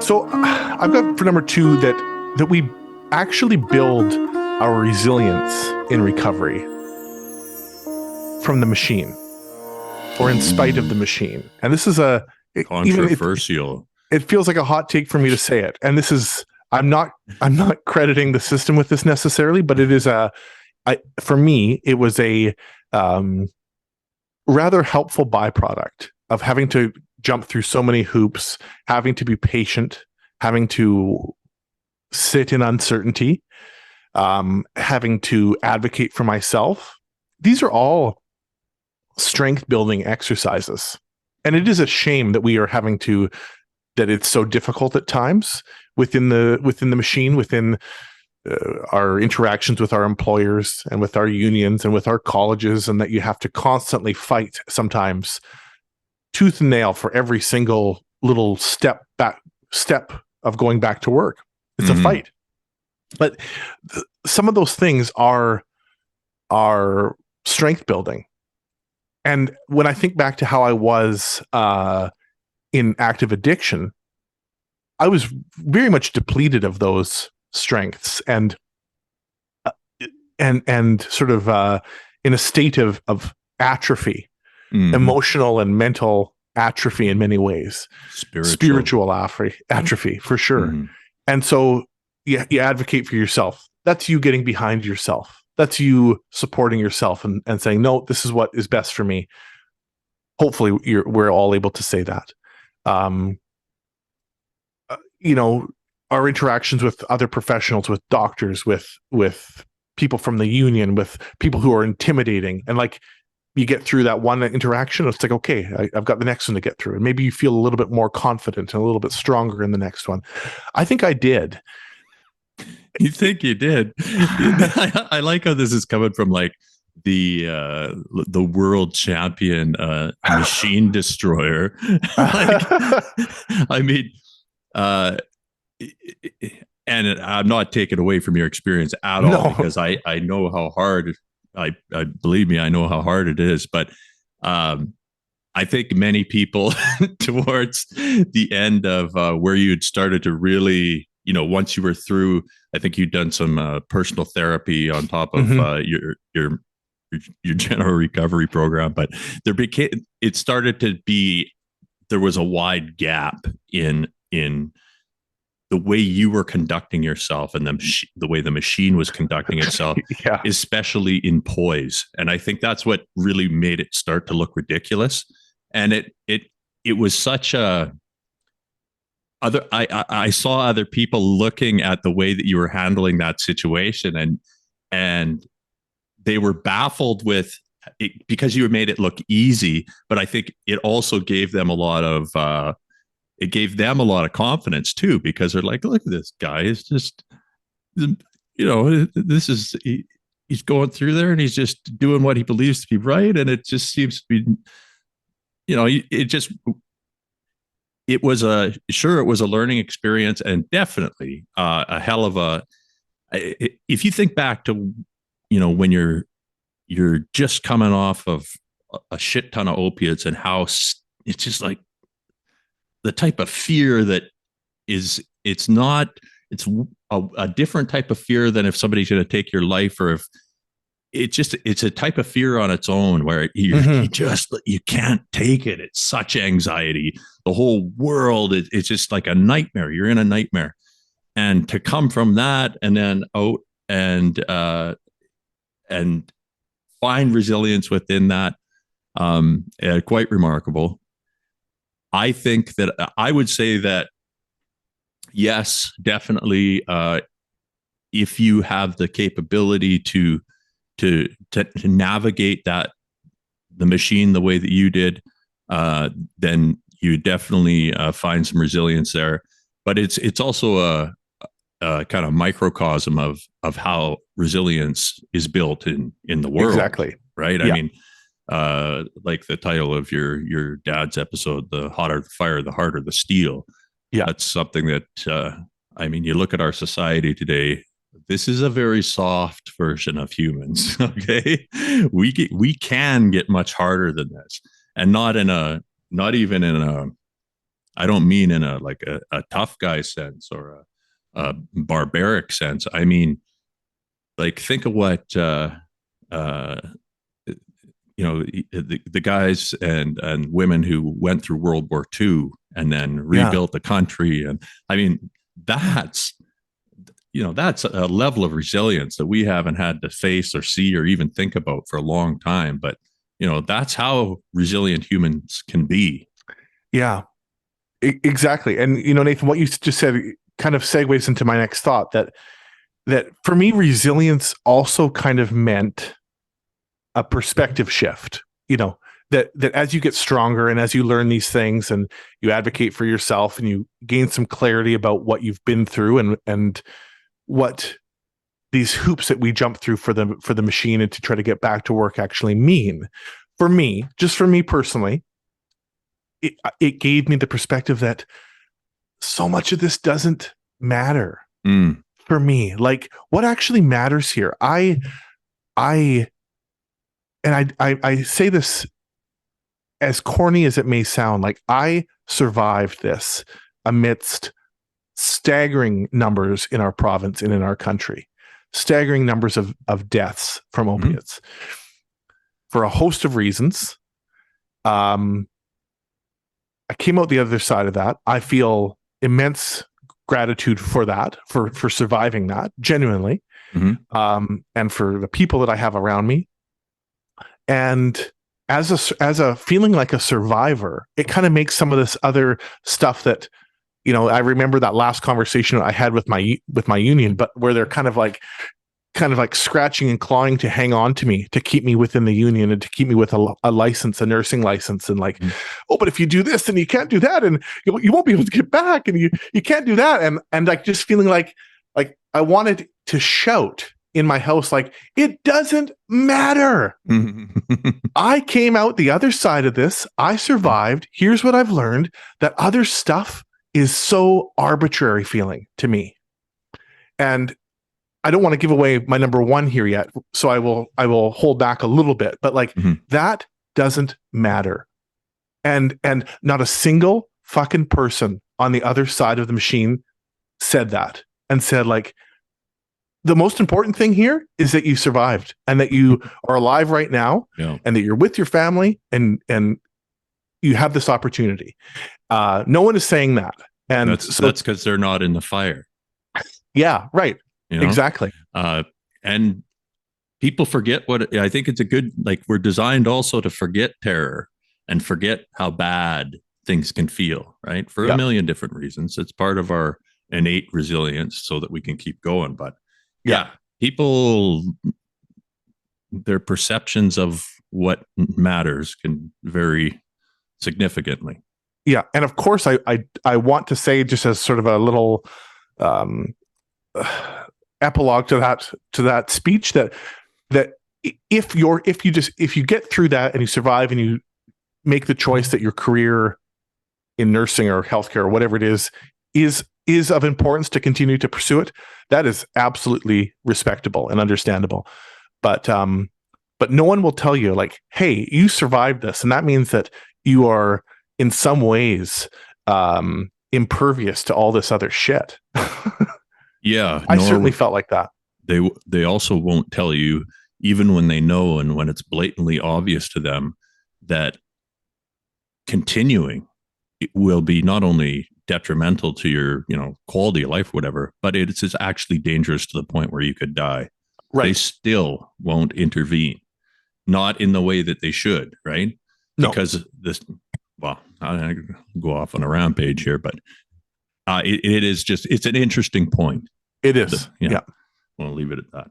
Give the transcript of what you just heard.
So I've got for number two that we actually build our resilience in recovery from the machine or in spite of the machine. And this is controversial. It feels like a hot take for me to say it. And this is, I'm not crediting the system with this necessarily, but it is for me, it was a rather helpful byproduct of having to jump through so many hoops, having to be patient, having to sit in uncertainty, having to advocate for myself. These are all strength building exercises. And it is a shame that we are that it's so difficult at times within the machine, within our interactions with our employers and with our unions and with our colleges, and that you have to constantly fight sometimes tooth and nail for every single little step of going back to work. It's a fight. But some of those things are strength building. And when I think back to how I was in active addiction, I was very much depleted of those strengths and sort of in a state of atrophy, emotional and mental atrophy in many ways, spiritual atrophy for sure. And so you advocate for yourself. That's you getting behind yourself. That's you supporting yourself and saying, no, this is what is best for me. Hopefully we're all able to say that. Our interactions with other professionals, with doctors, with people from the union, with people who are intimidating, and like you get through that one interaction, it's like, okay, I've got the next one to get through. And maybe you feel a little bit more confident and a little bit stronger in the next one. I think I did. You think you did? I like how this is coming from like the world champion machine destroyer. I mean, and I'm not taking away from your experience at all, because I know how hard I believe me, I know how hard it is. But I think many people towards the end of where you had started to really, once you were through, I think you'd done some personal therapy on top of your general recovery program, but it started to be, there was a wide gap in the way you were conducting yourself and the way the machine was conducting itself, especially in poise. And I think that's what really made it start to look ridiculous. And it was such a I saw other people looking at the way that you were handling that situation, and they were baffled with it because you made it look easy. But I think it also gave them a lot of confidence too, because they're like, look at this guy. It's just, he's going through there and he's just doing what he believes to be right. And it just seems to be, it was a learning experience, and definitely a hell of a, if you think back to, when you're just coming off of a shit ton of opiates, and how it's just like, the type of fear that it's a different type of fear than if somebody's going to take your life, or if it's a type of fear on its own where you can't take it. It's such anxiety. The whole world, it's just like a nightmare. You're in a nightmare. And to come from that and then out and find resilience within that, quite remarkable. I think that I would say that, yes, definitely, if you have the capability to navigate the machine the way that you did, then you definitely find some resilience there. But it's also a kind of microcosm of how resilience is built in the world. Exactly. Right. Yeah. I mean, like the title of your dad's episode, the hotter the fire, the harder the steel. Yeah. That's something that, you look at our society today, this is a very soft version of humans. Okay. We can get much harder than this, and not even in I don't mean in a tough guy sense or a barbaric sense. I mean, like, think of what uh, the guys and women who went through World War II and then Yeah. rebuilt the country. And I mean, that's that's a level of resilience that we haven't had to face or see or even think about for a long time. But that's how resilient humans can be. Yeah. Exactly. And Nathan, what you just said kind of segues into my next thought, that for me, resilience also kind of meant a perspective shift. That as you get stronger and as you learn these things and you advocate for yourself and you gain some clarity about what you've been through and what these hoops that we jump through for the machine and to try to get back to work actually mean. For me, just for me personally, it gave me the perspective that so much of this doesn't matter for me. Like, what actually matters here? I say this as corny as it may sound, like I survived this amidst staggering numbers in our province and in our country, staggering numbers of deaths from opiates for a host of reasons. I came out the other side of that. I feel immense gratitude for that, for surviving that genuinely, and for the people that I have around me. And as a feeling like a survivor, it kind of makes some of this other stuff that, I remember that last conversation I had with my union, but where they're kind of like scratching and clawing to hang on to me, to keep me within the union and to keep me with a license, a nursing license. And like, oh, but if you do this, then you can't do that. And you won't be able to get back, and you can't do that. And like, just feeling like I wanted to shout in my house, like, it doesn't matter. I came out the other side of this. I survived. Here's what I've learned: that other stuff is so arbitrary feeling to me. And I don't want to give away my number one here yet, so I will hold back a little bit. But like, that doesn't matter, and not a single fucking person on the other side of the machine said that, and said, like, the most important thing here is that you survived and that you are alive right now, and that you're with your family, and you have this opportunity. No one is saying that, and that's because they're not in the fire. Yeah, right. Exactly. And people forget what I think it's a good, like, we're designed also to forget terror and forget how bad things can feel, right? For a million different reasons. It's part of our innate resilience so that we can keep going. But people, their perceptions of what matters can vary significantly. Yeah. And of course, I want to say, just as sort of a little epilogue to that speech, that if you get through that and you survive and you make the choice that your career in nursing or healthcare or whatever it is of importance to continue to pursue it, that is absolutely respectable and understandable. But no one will tell you, like, hey, you survived this, and that means that you are in some ways impervious to all this other shit. Yeah, I certainly felt like that. They also won't tell you, even when they know and when it's blatantly obvious to them, that continuing will be not only detrimental to your quality of life, whatever, but it's actually dangerous to the point where you could die. Right. They still won't intervene, not in the way that they should, right? No. Because this, well, I go off on a rampage here, but it is just, it's an interesting point. It is. Yeah. I'll leave it at that.